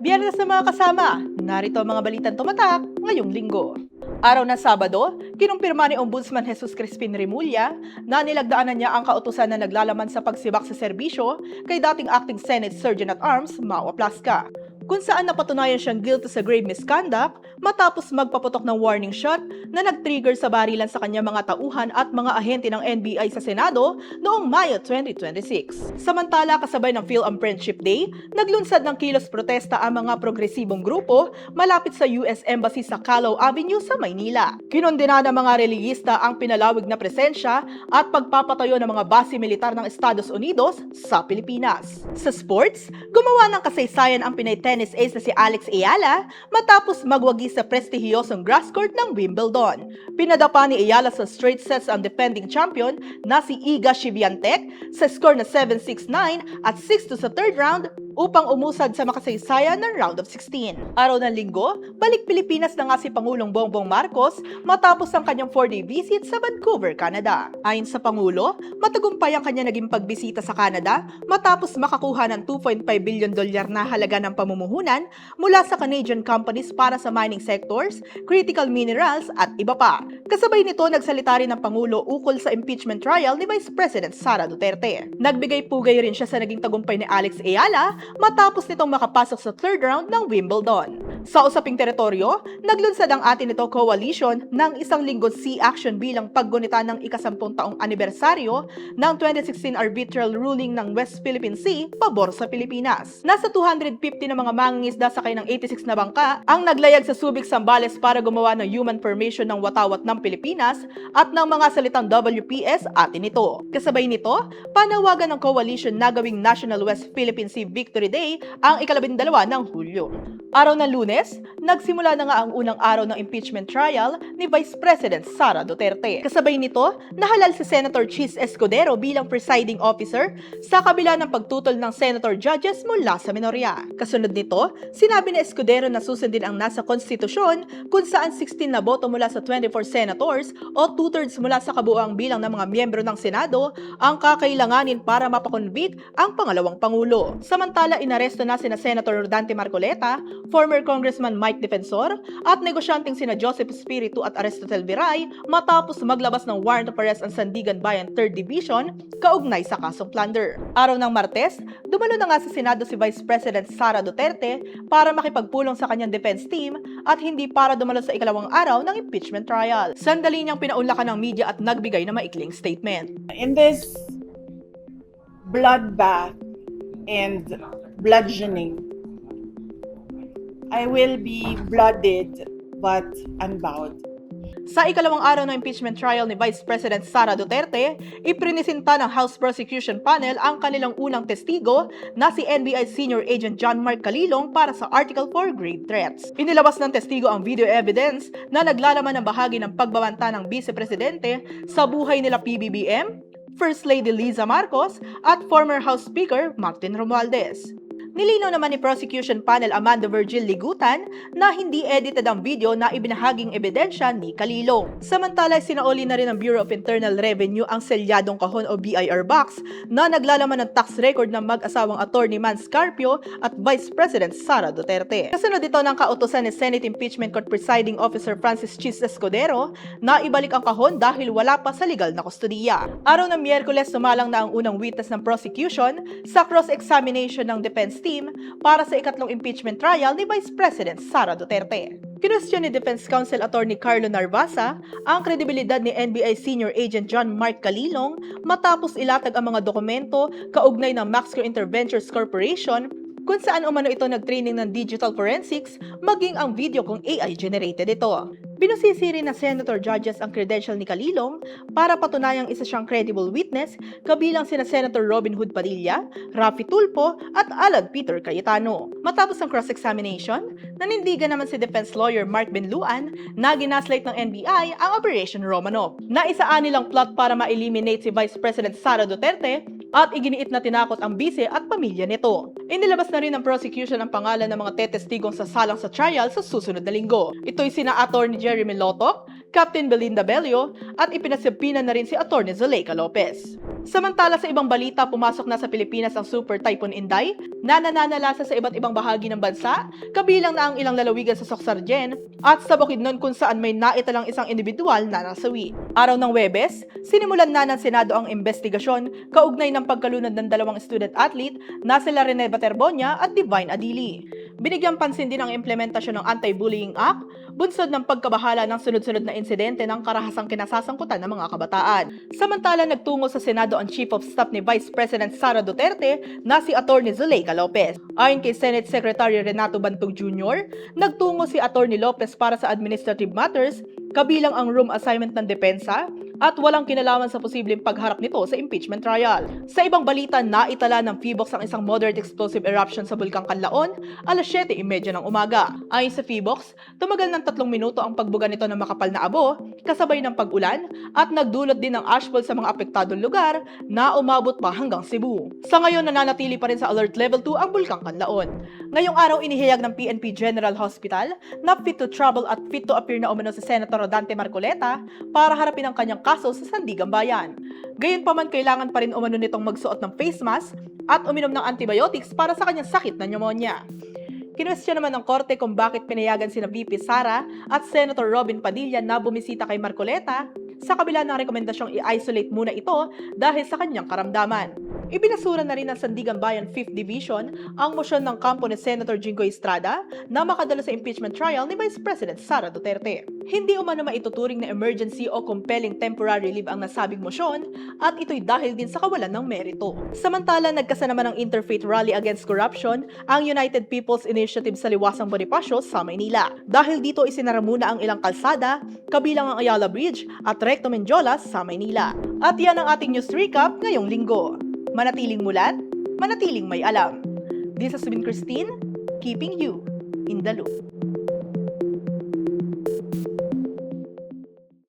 Biyernes na mga kasama, narito ang mga balitang tumatak ngayong linggo. Araw na Sabado, kinumpirma ni Ombudsman Jesus Crispin Remulla na nilagdaanan niya ang kautusan na naglalaman sa pagsibak sa serbisyo kay dating Acting Senate Surgeon at Arms, Mau Aplasca, kung saan napatunayan siyang guilty sa grave misconduct matapos magpaputok ng warning shot na nag-trigger sa barilan sa kanyang mga tauhan at mga ahente ng NBI sa Senado noong Mayo 2026. Samantala, kasabay ng Phil-Am Friendship Day, naglunsad ng kilos protesta ang mga progresibong grupo malapit sa US Embassy sa Calao Avenue sa Maynila. Kinondena ng mga relihista ang pinalawig na presensya at pagpapatayo ng mga base militar ng Estados Unidos sa Pilipinas. Sa sports, gumawa ng kasaysayan ang Pinay tennis ace na si Alex Ayala matapos magwagi sa prestihiyosong grass court ng Wimbledon. Pinadapa ni Ayala sa straight sets ang defending champion na si Iga Swiatek sa score na 7-6-9 at 6-2 sa third round upang umusad sa makasaysayan ng round of 16. Araw ng Linggo, balik Pilipinas na nga si Pangulong Bongbong Marcos matapos ang kanyang 4-day visit sa Vancouver, Canada. Ayon sa Pangulo, matagumpay ang kanya naging pagbisita sa Canada matapos makakuha ng $2.5 billion na halaga ng pamumuhunan mula sa Canadian companies para sa mining sectors, critical minerals at iba pa. Kasabay nito, nagsalita rin ng Pangulo ukol sa impeachment trial ni Vice President Sara Duterte. Nagbigay pugay rin siya sa naging tagumpay ni Alex Ayala matapos nitong makapasok sa third round ng Wimbledon. Sa usaping teritoryo, naglunsad ang atin nito coalition ng isang linggong sea action bilang paggunita ng ika-10 taong anibersaryo ng 2016 arbitral ruling ng West Philippine Sea pabor sa Pilipinas. Nasa 250 na mga mangingisda sakay ng 86 na bangka ang naglayag sa Subic, Zambales para gumawa ng human formation ng watawat ng Pilipinas at ng mga salitang WPS atin nito. Kasabay nito, panawagan ng coalition na gawing National West Philippine Sea Victory Day ang ika-12 ng Hulyo. Araw ng Lunes, nagsimula na nga ang unang araw ng impeachment trial ni Vice President Sara Duterte. Kasabay nito, nahalal si Senator Chis Escudero bilang presiding officer sa kabila ng pagtutol ng senator judges mula sa minorya. Kasunod nito, sinabi ni Escudero na susundin ang nasa konstitusyon kung saan 16 na boto mula sa 24 senators o 2/3 mula sa kabuoang bilang ng mga miyembro ng Senado ang kakailanganin para mapakonvict ang pangalawang Pangulo. Samantala, inaresto na sina Senator Dante Marcoleta, former Congressman Mike Defensor at negosyanteng sina Joseph Espiritu at Aristotel Viray matapos maglabas ng warrant of arrest ang Sandigan Bayan 3rd Division kaugnay sa kasong plunder. Araw ng Martes, dumalo na nga sa Senado si Vice President Sara Duterte para makipagpulong sa kanyang defense team at hindi para dumalo sa ikalawang araw ng impeachment trial. Sandali niyang pinaunlakan ng media at nagbigay ng maikling statement. In this bloodbath and bludgeoning, I will be blooded but unbowed. Sa ikalawang araw ng impeachment trial ni Vice President Sara Duterte, iprinisinta ng House Prosecution Panel ang kanilang unang testigo na si NBI Senior Agent John Mark Calilong para sa Article 4 grave threats. Inilabas ng testigo ang video evidence na naglalaman ng bahagi ng pagbabanta ng Vice Presidente sa buhay nila PBBM, First Lady Liza Marcos at former House Speaker Martin Romualdez. Nilinaw naman ni Prosecution Panel Amanda Virgil Ligutan na hindi edited ang video na ibinahaging ebidensya ni Calilong. Samantala, sinauli na rin ng Bureau of Internal Revenue ang selyadong kahon o BIR box na naglalaman ng tax record ng mag-asawang attorney Man Scarpio at Vice President Sara Duterte. Kasunod dito ng kautusan ni Senate Impeachment Court Presiding Officer Francis Chis Escudero na ibalik ang kahon dahil wala pa sa legal na kustudiya. Araw ng Miyerkules, sumalang na ang unang witness ng prosecution sa cross-examination ng defense team para sa ikatlong impeachment trial ni Vice President Sara Duterte. Kinwestiyon ni Defense Counsel Attorney Carlo Narvasa ang kredibilidad ni NBI Senior Agent John Mark Calilong matapos ilatag ang mga dokumento kaugnay ng Maxco Interventures Corporation kung saan umano ito nag-training ng digital forensics maging ang video kung AI-generated ito. Binusisi rin na senator judges ang credential ni Calilong para patunayang isa siyang credible witness kabilang sina Senator Robin Hood Padilla, Raffy Tulfo at Alan Peter Cayetano. Matapos ang cross-examination, nanindigan naman si defense lawyer Mark Benluan na ginaslight ng NBI ang Operation Romanov. Naisaan nilang plot para ma-eliminate si Vice President Sara Duterte at iginiit na tinakot ang bise at pamilya nito. Inilabas na rin ng prosecution ang pangalan ng mga tetestigong sasalang sa trial sa susunod na linggo. Ito'y sina Attorney Jeremy Lotok, Captain Belinda Bello at ipinasabina na rin si Atty. Zuleika Lopez. Samantala sa ibang balita, pumasok na sa Pilipinas ang Super Typhoon Inday na nananalasa sa iba't ibang bahagi ng bansa, kabilang na ang ilang lalawigan sa Soxargen at sa Bukidnon kung saan may naitalang isang individual na nasawi. Araw ng Huwebes, sinimulan na ng Senado ang investigasyon kaugnay ng pagkalunod ng dalawang student-athlete na sila Rene Baterbonia at Divine Adili. Binigyang pansin din ang implementasyon ng Anti-Bullying Act, bunsod ng pagkabahala ng sunod-sunod na insidente ng karahasang kinasasangkutan ng mga kabataan. Samantala, nagtungo sa Senado ang Chief of Staff ni Vice President Sara Duterte na si Atty. Zuleika Lopez. Ayon kay Senate Secretary Renato Bantog Jr., nagtungo si Atty. Lopez para sa administrative matters, kabilang ang room assignment ng depensa at walang kinalaman sa posibleng pagharap nito sa impeachment trial. Sa ibang balita, naitala ng PHIVOLCS ang isang moderate explosive eruption sa Bulkang Kanlaon alas 7:30 ng umaga. Ayon sa PHIVOLCS, tumagal ng 3 minuto ang pagbuga nito ng makapal na abo, kasabay ng pag-ulan at nagdulot din ng ashfall sa mga apektadong lugar na umabot pa hanggang Cebu. Sa ngayon, nananatili pa rin sa Alert Level 2 ang Bulkang Kanlaon. Ngayong araw, inihayag ng PNP General Hospital na fit to travel at fit to appear na umano si Senator Rodante Marcoleta para harapin ang kanyang kaso sa Sandigan Bayan. Gayunpaman, kailangan pa rin umano nitong magsuot ng face mask at uminom ng antibiotics para sa kanyang sakit na pneumonia. Kinwestiyon naman ng korte kung bakit pinayagan sina VP Sara at Senator Robin Padilla na bumisita kay Marcoleta sa kabila ng rekomendasyong i-isolate muna ito dahil sa kanyang karamdaman. Ibinasura na rin ng Sandigan Bayan 5th Division ang mosyon ng kampo ni Senator Jingoy Estrada na makadalo sa impeachment trial ni Vice President Sara Duterte. Hindi umano maituturing na emergency o compelling temporary leave ang nasabing mosyon at ito'y dahil din sa kawalan ng merito. Samantala, nagkasa naman ang Interfaith Rally Against Corruption ang United People's Initiative sa Liwasang Bonifacio sa Maynila. Dahil dito isinara muna ang ilang kalsada, kabilang ang Ayala Bridge at Recto Menjolas sa Maynila. At yan ang ating news recap ngayong linggo. Manatiling mulat, manatiling may alam. This has been Christine, keeping you in the loop.